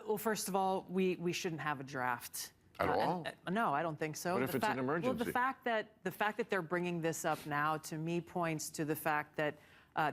Well, first of all, we shouldn't have a draft. At all? No, I don't think so. What if it's an emergency? Well, the fact that they're bringing this up now, to me, points to the fact that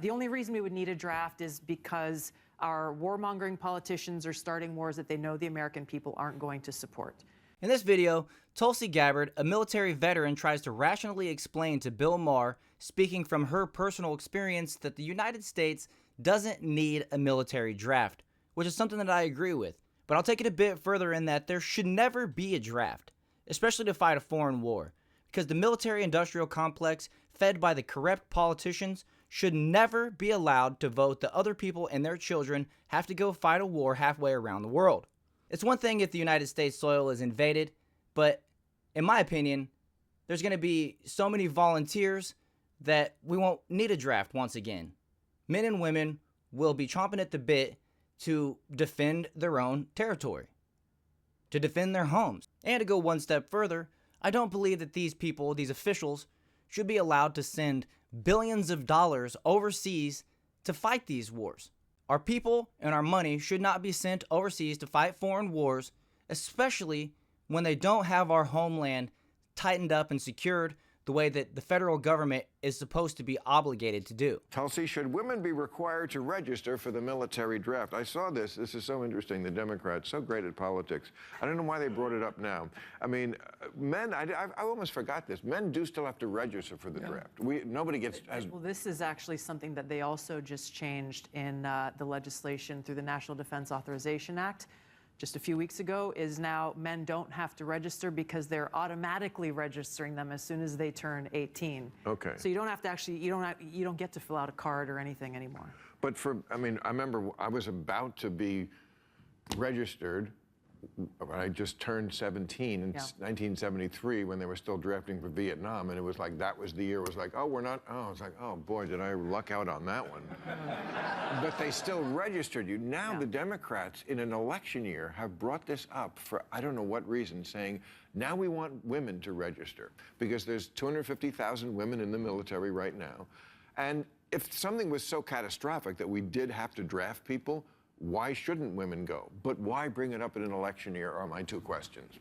the only reason we would need a draft is because our warmongering politicians are starting wars that they know the American people aren't going to support. In this video, Tulsi Gabbard, a military veteran, tries to rationally explain to Bill Maher, speaking from her personal experience, that the United States doesn't need a military draft, which is something that I agree with. But I'll take it a bit further in that there should never be a draft, especially to fight a foreign war, because the military-industrial complex fed by the corrupt politicians should never be allowed to vote that other people and their children have to go fight a war halfway around the world. It's one thing if the United States soil is invaded, but in my opinion, there's going to be so many volunteers that we won't need a draft once again. Men and women will be chomping at the bit to defend their own territory, to defend their homes. And to go one step further, I don't believe that these people, these officials, should be allowed to send billions of dollars overseas to fight these wars. Our people and our money should not be sent overseas to fight foreign wars, especially when they don't have our homeland tightened up and secured the way that the federal government is supposed to be obligated to do. Tulsi, should women be required to register for the military draft? I saw this. This is so interesting. The Democrats, so great at politics. I don't know why they brought it up now. I mean, men, I almost forgot this. Men do still have to register for the draft. Nobody gets... Well, this is actually something that they also just changed in the legislation through the National Defense Authorization Act. Just a few weeks ago, is now men don't have to register because they're automatically registering them as soon as they turn 18. Okay. So you don't have to actually, you don't get to fill out a card or anything anymore. But I remember I was about to be registered. I just turned 17 in 1973 when they were still drafting for Vietnam, and it was like, that was the year. It was like, oh, we're not, oh, it's like, oh boy, did I luck out on that one. But they still registered you. Now the Democrats in an election year have brought this up for I don't know what reason, saying now we want women to register because there's 250,000 women in the military right now. And if something was so catastrophic that we did have to draft people, why shouldn't women go? But why bring it up in an election year are my two questions.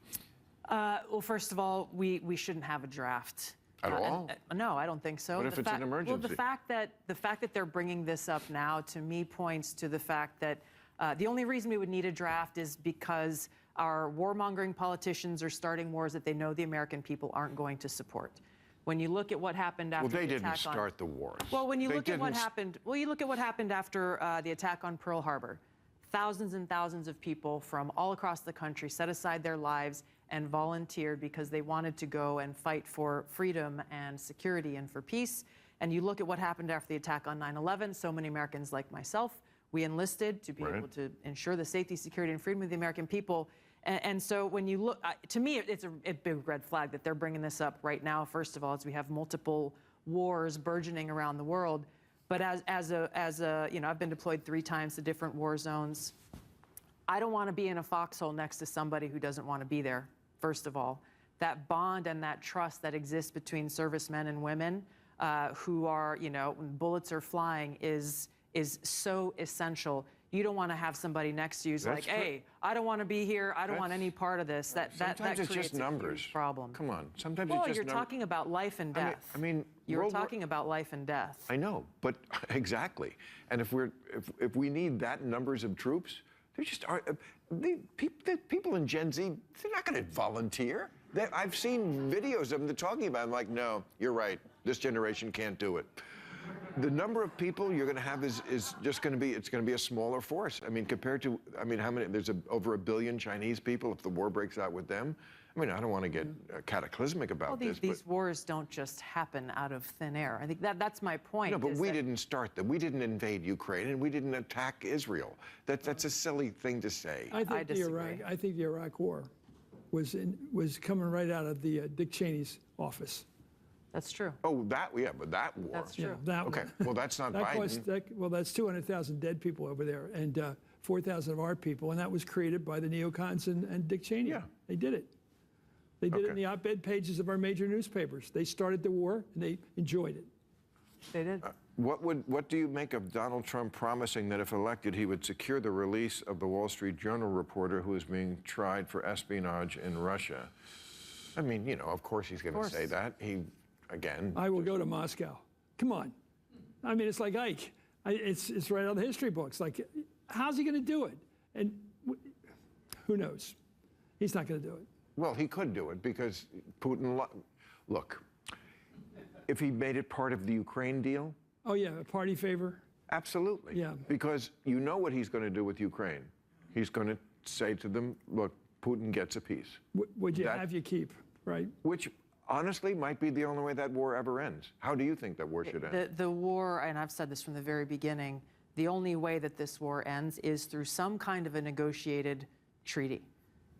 Well, first of all, we shouldn't have a draft. At all? No, I don't think so. What if it's an emergency? Well, the fact that they're bringing this up now, to me, points to the fact that the only reason we would need a draft is because our warmongering politicians are starting wars that they know the American people aren't going to support. When you look at what happened after the attack on... Well, they didn't on, start the wars. Well, when you look at what happened... Well, you look at what happened after the attack on Pearl Harbor. Thousands and thousands of people from all across the country set aside their lives and volunteered because they wanted to go and fight for freedom and security and for peace. And you look at what happened after the attack on 9/11, so many Americans like myself, we enlisted to be able to ensure the safety, security, and freedom of the American people. And so when you look, to me, it's a big red flag that they're bringing this up right now, first of all, as we have multiple wars burgeoning around the world. But as a you know, I've been deployed 3 times to different war zones. I don't want to be in a foxhole next to somebody who doesn't want to be there, first of all. That bond and that trust that exists between servicemen and women who are, you know, when bullets are flying is so essential. You don't want to have somebody next to you who's like, hey, I don't want to be here. I don't want any part of this. Sometimes it's just numbers. A huge problem. Come on. Sometimes it's just you're talking about life and death. I mean you're talking about life and death. I know, but exactly. And if we need that numbers of troops, they just are. The people in Gen Z, they're not going to volunteer. I've seen videos of them talking about it. I'm like, no, you're right. This generation can't do it. The number of people you're going to have is just going to be, it's going to be a smaller force. I mean, compared to, I mean, how many, there's over 1 billion Chinese people if the war breaks out with them. I mean, I don't want to get cataclysmic about this. These wars don't just happen out of thin air. I think that's my point. No, but we didn't start them. We didn't invade Ukraine, and we didn't attack Israel. That's a silly thing to say. I think the Iraq War was coming right out of the Dick Cheney's office. That's true. Oh, but that war. That's true. Yeah, that okay, war. Well, that's not that Biden. Well, that's 200,000 dead people over there, and 4,000 of our people, and that was created by the neocons and Dick Cheney. Yeah. They did it. They did it in the op-ed pages of our major newspapers. They started the war, and they enjoyed it. They did. What do you make of Donald Trump promising that if elected, he would secure the release of the Wall Street Journal reporter who is being tried for espionage in Russia? I mean, you know, of course he's going to say that. Again. I will go to Moscow. Come on. I mean, it's like Ike. It's right out of the history books. Like, how's he going to do it? And who knows? He's not going to do it. Well, he could do it because Putin. Look, if he made it part of the Ukraine deal. Oh, yeah, a party favor? Absolutely. Yeah. Because you know what he's going to do with Ukraine. He's going to say to them, look, Putin gets a piece. Would you have you keep, right? Which, honestly, might be the only way that war ever ends. How do you think that war should end? The war, and I've said this from the very beginning, the only way that this war ends is through some kind of a negotiated treaty.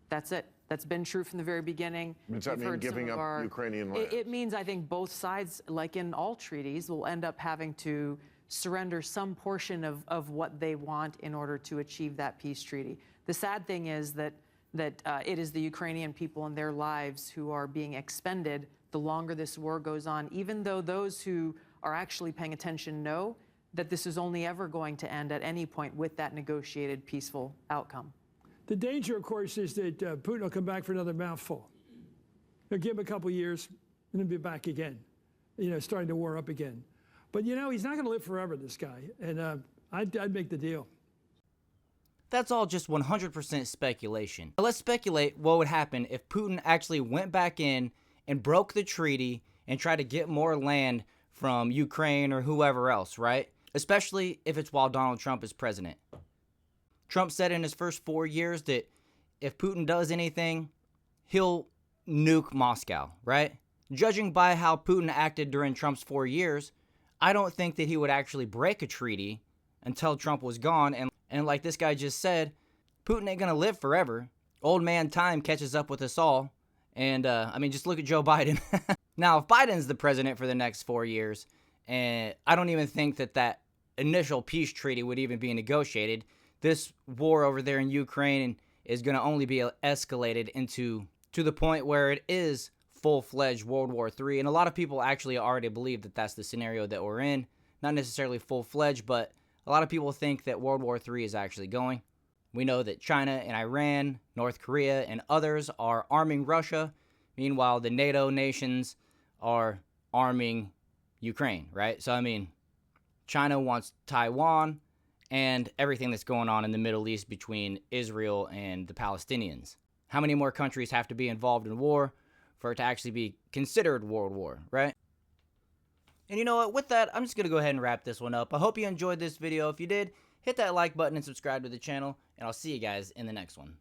That's it. That's been true from the very beginning. Does that mean giving up Ukrainian land? It means, I think, both sides, like in all treaties, will end up having to surrender some portion of what they want in order to achieve that peace treaty. The sad thing is that it is the Ukrainian people and their lives who are being expended the longer this war goes on, even though those who are actually paying attention know that this is only ever going to end at any point with that negotiated peaceful outcome. The danger, of course, is that Putin will come back for another mouthful. He'll give him a couple years, and then be back again, you know, starting to war up again. But, you know, he's not going to live forever, this guy, and I'd make the deal. That's all just 100% speculation. But let's speculate what would happen if Putin actually went back in and broke the treaty and tried to get more land from Ukraine or whoever else, right? Especially if it's while Donald Trump is president. Trump said in his first 4 years that if Putin does anything, he'll nuke Moscow, right? Judging by how Putin acted during Trump's 4 years, I don't think that he would actually break a treaty until Trump was gone. And like this guy just said, Putin ain't going to live forever. Old man time catches up with us all. And, I mean, just look at Joe Biden. Now, if Biden's the president for the next 4 years, and I don't even think that initial peace treaty would even be negotiated, this war over there in Ukraine is going to only be escalated to the point where it is full-fledged World War III. And a lot of people actually already believe that that's the scenario that we're in. Not necessarily full-fledged, but a lot of people think that World War III is actually going. We know that China and Iran, North Korea, and others are arming Russia. Meanwhile, the NATO nations are arming Ukraine, right? So, I mean, China wants Taiwan and everything that's going on in the Middle East between Israel and the Palestinians. How many more countries have to be involved in war for it to actually be considered world war, right? And you know what? With that, I'm just going to go ahead and wrap this one up. I hope you enjoyed this video. If you did, hit that like button and subscribe to the channel, and I'll see you guys in the next one.